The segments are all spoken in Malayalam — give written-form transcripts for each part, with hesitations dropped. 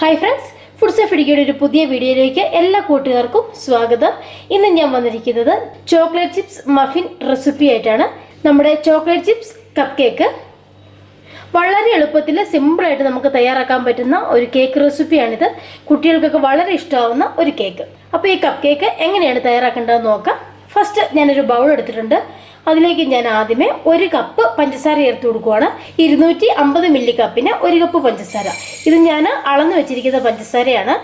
ഹായ് ഫ്രണ്ട്സ്, ഫുഡ്സ് ഓഫ് ഇടുക്കിയുടെ ഒരു പുതിയ വീഡിയോയിലേക്ക് എല്ലാ കൂട്ടുകാർക്കും സ്വാഗതം. ഇന്ന് ഞാൻ വന്നിരിക്കുന്നത് ചോക്ലേറ്റ് ചിപ്സ് മഫിൻ റെസിപ്പി ആയിട്ടാണ്. നമ്മുടെ ചോക്ലേറ്റ് ചിപ്സ് കപ്പ് കേക്ക് വളരെ എളുപ്പത്തിൽ സിമ്പിളായിട്ട് നമുക്ക് തയ്യാറാക്കാൻ പറ്റുന്ന ഒരു കേക്ക് റെസിപ്പിയാണിത്. കുട്ടികൾക്കൊക്കെ വളരെ ഇഷ്ടമാവുന്ന ഒരു കേക്ക്. അപ്പോൾ ഈ കപ്പ് കേക്ക് എങ്ങനെയാണ് തയ്യാറാക്കേണ്ടതെന്ന് നോക്കാം. ഫസ്റ്റ് ഞാനൊരു ബൗൾ എടുത്തിട്ടുണ്ട്. അതിലേക്ക് ഞാൻ ആദ്യമേ 1 കപ്പ് പഞ്ചസാര ചേർത്ത് കൊടുക്കുകയാണ്. 250 മില്ലി കപ്പിന് 1 കപ്പ് പഞ്ചസാര. ഇത് ഞാൻ അളന്ന് വെച്ചിരിക്കുന്ന പഞ്ചസാരയാണ്.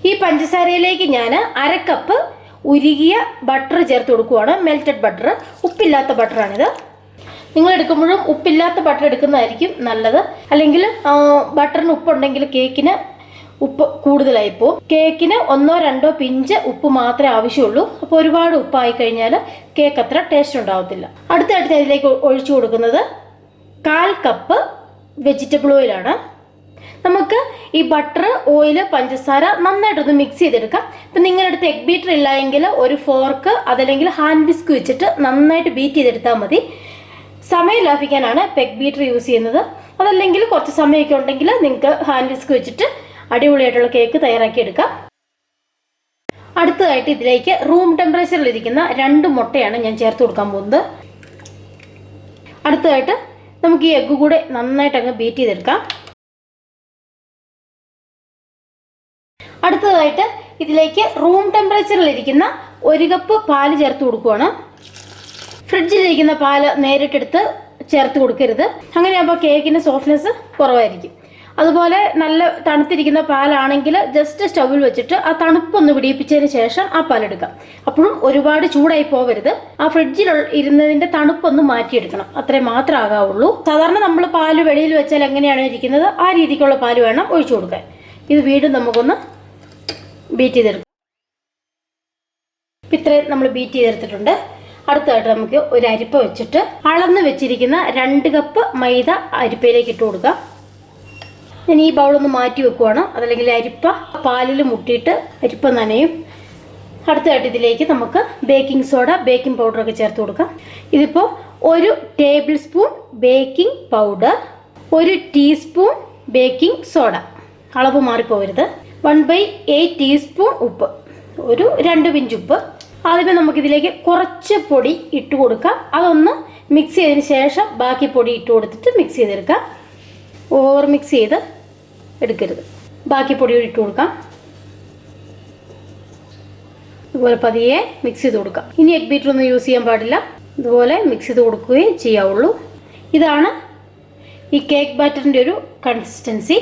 ഈ പഞ്ചസാരയിലേക്ക് ഞാൻ 1/2 കപ്പ് ഉരുകിയ ബട്ടർ ചേർത്ത് കൊടുക്കുകയാണ്. മെൽറ്റഡ് ബട്ടർ, ഉപ്പില്ലാത്ത ബട്ടറാണിത്. നിങ്ങൾ എടുക്കുമ്പോഴും ഉപ്പില്ലാത്ത ബട്ടർ എടുക്കുന്നതായിരിക്കും നല്ലത്. അല്ലെങ്കിൽ ബട്ടറിന് ഉപ്പുണ്ടെങ്കിൽ കേക്കിന് ഉപ്പ് കൂടുതലായിപ്പോൾ കേക്കിന് 1-2 പിഞ്ച് ഉപ്പ് മാത്രമേ ആവശ്യമുള്ളൂ. അപ്പോൾ ഒരുപാട് ഉപ്പായി കഴിഞ്ഞാൽ കേക്ക് അത്ര ടേസ്റ്റ് ഉണ്ടാവത്തില്ല. അടുത്തടുത്ത് ഇതിലേക്ക് ഒഴിച്ചു കൊടുക്കുന്നത് 1/4 കപ്പ് വെജിറ്റബിൾ ഓയിലാണ്. നമുക്ക് ഈ ബട്ടർ, ഓയിൽ, പഞ്ചസാര നന്നായിട്ടൊന്ന് മിക്സ് ചെയ്തെടുക്കാം. ഇപ്പം നിങ്ങളുടെ അടുത്ത് എഗ് ബീറ്റർ ഇല്ല എങ്കിൽ ഒരു ഫോർക്ക് അതല്ലെങ്കിൽ ഹാൻഡ് വിസ്ക് വെച്ചിട്ട് നന്നായിട്ട് ബീറ്റ് ചെയ്തെടുത്താൽ മതി. സമയം ലാഭിക്കാനാണ് എഗ് ബീറ്റർ യൂസ് ചെയ്യുന്നത്. അതല്ലെങ്കിൽ കുറച്ച് സമയമൊക്കെ ഉണ്ടെങ്കിൽ നിങ്ങൾക്ക് ഹാൻഡ് വിസ്ക് വെച്ചിട്ട് അടിപൊളിയായിട്ടുള്ള കേക്ക് തയ്യാറാക്കിയെടുക്കാം. അടുത്തതായിട്ട് ഇതിലേക്ക് റൂം ടെമ്പറേച്ചറിൽ ഇരിക്കുന്ന 2 മുട്ടയാണ് ഞാൻ ചേർത്ത് കൊടുക്കാൻ പോകുന്നത്. അടുത്തതായിട്ട് നമുക്ക് ഈ എഗ്ഗ് കൂടെ നന്നായിട്ട് അങ്ങ് ബീറ്റ് ചെയ്തെടുക്കാം. അടുത്തതായിട്ട് ഇതിലേക്ക് റൂം ടെമ്പറേച്ചറിൽ ഇരിക്കുന്ന 1 കപ്പ് പാല് ചേർത്ത് കൊടുക്കുകയാണ്. ഫ്രിഡ്ജിലിരിക്കുന്ന പാല് നേരിട്ടെടുത്ത് ചേർത്ത് കൊടുക്കരുത്. അങ്ങനെയാകുമ്പോൾ കേക്കിന് സോഫ്റ്റ്നെസ് കുറവായിരിക്കും. അതുപോലെ നല്ല തണുത്തിരിക്കുന്ന പാലാണെങ്കിൽ ജസ്റ്റ് സ്റ്റൗവിൽ വെച്ചിട്ട് ആ തണുപ്പൊന്ന് പിടിപ്പിച്ചതിന് ശേഷം ആ പാലെടുക്കാം. അപ്പോഴും ഒരുപാട് ചൂടായി പോവരുത്. ആ ഫ്രിഡ്ജിൽ ഇരുന്നതിൻ്റെ തണുപ്പൊന്ന് മാറ്റിയെടുക്കണം. അത്രേ മാത്രമേ ആകാവുള്ളൂ. സാധാരണ നമ്മൾ പാല് വെളിയിൽ വെച്ചാൽ എങ്ങനെയാണ് ഇരിക്കുന്നത് ആ രീതിക്കുള്ള പാല് വേണം ഒഴിച്ചു കൊടുക്കാൻ. ഇത് വീണ്ടും നമുക്കൊന്ന് ബീറ്റ് ചെയ്തെടുക്കാം. ഇപ്പം ഇത്രയും നമ്മൾ ബീറ്റ് ചെയ്തെടുത്തിട്ടുണ്ട്. അടുത്തതായിട്ട് നമുക്ക് ഒരു അരിപ്പ വെച്ചിട്ട് അളന്ന് വെച്ചിരിക്കുന്ന 2 കപ്പ് മൈദ അരിപ്പയിലേക്ക് ഇട്ട് കൊടുക്കാം. ഞാൻ ഈ ബൗളൊന്ന് മാറ്റി വെക്കുവാണ്. അതല്ലെങ്കിൽ അരിപ്പ പാലിൽ മുട്ടിയിട്ട് അരിപ്പ നനയും. അടുത്തതായിട്ട് ഇതിലേക്ക് നമുക്ക് ബേക്കിംഗ് സോഡ, ബേക്കിംഗ് പൗഡറൊക്കെ ചേർത്ത് കൊടുക്കാം. ഇതിപ്പോൾ 1 table spoon baking powder, 1 teaspoon baking soda, അളവ് മാറിപ്പോകരുത്. 1/8 ടീസ്പൂൺ ഉപ്പ്, ഒരു 2 പിഞ്ച് ഉപ്പ്. ആദ്യമേ നമുക്കിതിലേക്ക് കുറച്ച് പൊടി ഇട്ട് കൊടുക്കാം. അതൊന്ന് മിക്സ് ചെയ്തതിന് ശേഷം ബാക്കി പൊടി ഇട്ട് കൊടുത്തിട്ട് മിക്സ് ചെയ്തെടുക്കാം. ഓവർ മിക്സ് ചെയ്ത് എടുക്കരുത്. ബാക്കി പൊടി ഇട്ട് കൊടുക്കാം. ഇതുപോലെ പതിയെ മിക്സ് ചെയ്ത് കൊടുക്കാം. ഇനി എഗ് ബീറ്റർ ഒന്നും യൂസ് ചെയ്യാൻ പാടില്ല. ഇതുപോലെ മിക്സ് ചെയ്ത് കൊടുക്കുകയും ചെയ്യാവുള്ളൂ. ഇതാണ് ഈ കേക്ക് ബാറ്ററിൻ്റെ ഒരു കൺസിസ്റ്റൻസി.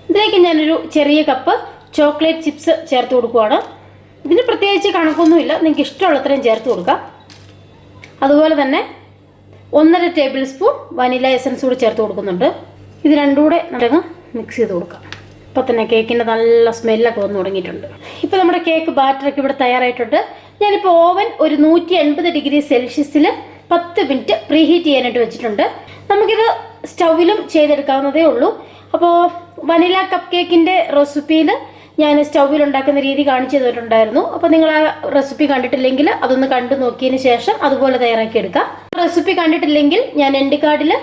ഇതിലേക്ക് ഞാനൊരു ചെറിയ കപ്പ് ചോക്ലേറ്റ് ചിപ്സ് ചേർത്ത് കൊടുക്കുകയാണ്. ഇതിന് പ്രത്യേകിച്ച് കണക്കൊന്നുമില്ല, നിങ്ങൾക്ക് ഇഷ്ടമുള്ളത്രയും ചേർത്ത് കൊടുക്കാം. അതുപോലെ തന്നെ 1.5 ടേബിൾ സ്പൂൺ വനില എസൻസ് കൂടി ചേർത്ത് കൊടുക്കുന്നുണ്ട്. ഇത് രണ്ടും കൂടെ നടങ്ങ് മിക്സ് ചെയ്ത് കൊടുക്കാം. ഇപ്പോൾ തന്നെ കേക്കിൻ്റെ നല്ല സ്മെല്ലൊക്കെ വന്ന് തുടങ്ങിയിട്ടുണ്ട്. ഇപ്പോൾ നമ്മുടെ കേക്ക് ബാറ്ററൊക്കെ ഇവിടെ തയ്യാറായിട്ടുണ്ട്. ഞാനിപ്പോൾ ഓവൻ ഒരു 180 ഡിഗ്രി സെൽഷ്യസിൽ 10 മിനിറ്റ് പ്രീഹീറ്റ് ചെയ്യാനായിട്ട് വെച്ചിട്ടുണ്ട്. നമുക്കിത് സ്റ്റൗവിലും ചെയ്തെടുക്കാവുന്നതേ ഉള്ളൂ. അപ്പോൾ വനില കപ്പ് കേക്കിൻ്റെ റെസിപ്പിയിൽ ഞാൻ സ്റ്റൗവിൽ ഉണ്ടാക്കുന്ന രീതി കാണിച്ചു തന്നിട്ടുണ്ടായിരുന്നു. അപ്പോൾ നിങ്ങൾ ആ റെസിപ്പി കണ്ടിട്ടില്ലെങ്കിൽ അതൊന്ന് കണ്ടു നോക്കിയതിന് ശേഷം അതുപോലെ തയ്യാറാക്കി എടുക്കാം. റെസിപ്പി കണ്ടിട്ടില്ലെങ്കിൽ ഞാൻ എൻഡ് കാർഡിൽ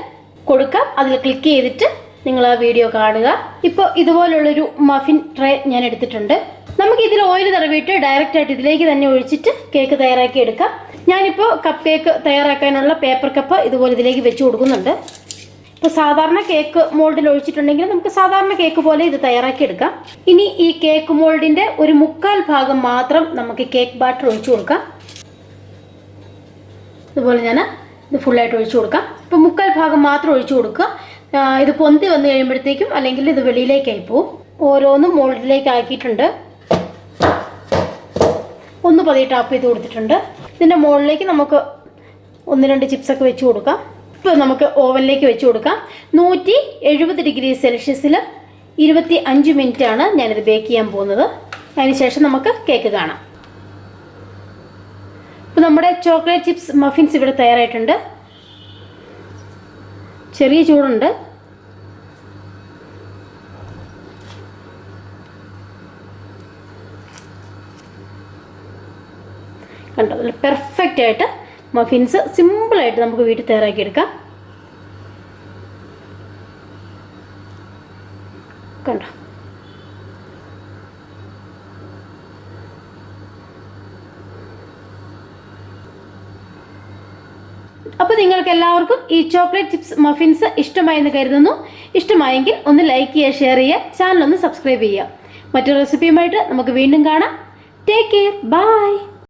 കൊടുക്കാം. അതിൽ ക്ലിക്ക് ചെയ്തിട്ട് നിങ്ങൾ ആ വീഡിയോ കാണുക. ഇപ്പോൾ ഇതുപോലുള്ളൊരു മഫിൻ ട്രേ ഞാൻ എടുത്തിട്ടുണ്ട്. നമുക്ക് ഇതിൽ ഓയിൽ തടവിയിട്ട് ഡയറക്റ്റായിട്ട് ഇതിലേക്ക് തന്നെ ഒഴിച്ചിട്ട് കേക്ക് തയ്യാറാക്കി എടുക്കാം. ഞാനിപ്പോൾ കപ്പ് കേക്ക് തയ്യാറാക്കാനുള്ള പേപ്പർ കപ്പ് ഇതുപോലെ ഇതിലേക്ക് വെച്ച് കൊടുക്കുന്നുണ്ട്. ഇപ്പോൾ സാധാരണ കേക്ക് മോൾഡിൽ ഒഴിച്ചിട്ടുണ്ടെങ്കിൽ നമുക്ക് സാധാരണ കേക്ക് പോലെ ഇത് തയ്യാറാക്കി എടുക്കാം. ഇനി ഈ കേക്ക് മോൾഡിൻ്റെ ഒരു 1/4 ഭാഗം മാത്രം നമുക്ക് കേക്ക് ബാറ്റർ ഒഴിച്ചു കൊടുക്കാം. ഇതുപോലെ ഞാൻ ഇത് ഫുള്ളായിട്ട് ഒഴിച്ചു കൊടുക്കാം. ഇപ്പോൾ 1/4 ഭാഗം മാത്രം ഒഴിച്ചു കൊടുക്കുക. ഇത് പൊന്തി വന്നു കഴിയുമ്പോഴത്തേക്കും അല്ലെങ്കിൽ ഇത് വെളിയിലേക്കായി പോവും. ഓരോന്നും മോൾഡിലേക്ക് ആക്കിയിട്ടുണ്ട്. ഒന്ന് പതിയെ ടാപ്പ് ചെയ്ത് കൊടുത്തിട്ടുണ്ട്. ഇതിൻ്റെ മുകളിലേക്ക് നമുക്ക് 1-2 ചിപ്സൊക്കെ വെച്ച് കൊടുക്കാം. ഇപ്പോൾ നമുക്ക് ഓവനിലേക്ക് വെച്ച് കൊടുക്കാം. 170 ഡിഗ്രി സെൽഷ്യസിൽ 25 മിനിറ്റാണ് ഞാനിത് ബേക്ക് ചെയ്യാൻ പോകുന്നത്. അതിനുശേഷം നമുക്ക് കേക്ക് കാണാം. ഇപ്പോൾ നമ്മുടെ ചോക്ലേറ്റ് ചിപ്സ് മഫിൻസ് ഇവിടെ തയ്യാറായിട്ടുണ്ട്. ചെറിയ ചൂടുണ്ട്. കണ്ടോ, നല്ല പെർഫെക്റ്റ് ആയിട്ട് മഫിൻസ് സിമ്പിളായിട്ട് നമുക്ക് വീട്ടിൽ തയ്യാറാക്കിയെടുക്കാം. കണ്ടോ, അപ്പോൾ നിങ്ങൾക്ക് എല്ലാവർക്കും ഈ ചോക്ലേറ്റ് ചിപ്സ് മഫിൻസ് ഇഷ്ടമായെന്ന് കരുതുന്നു. ഇഷ്ടമായെങ്കിൽ ഒന്ന് ലൈക്ക് ചെയ്യുക, ഷെയർ ചെയ്യുക, ചാനൽ ഒന്ന് സബ്സ്ക്രൈബ് ചെയ്യുക. മറ്റൊരു റെസിപ്പിയുമായിട്ട് നമുക്ക് വീണ്ടും കാണാം. Take care, by.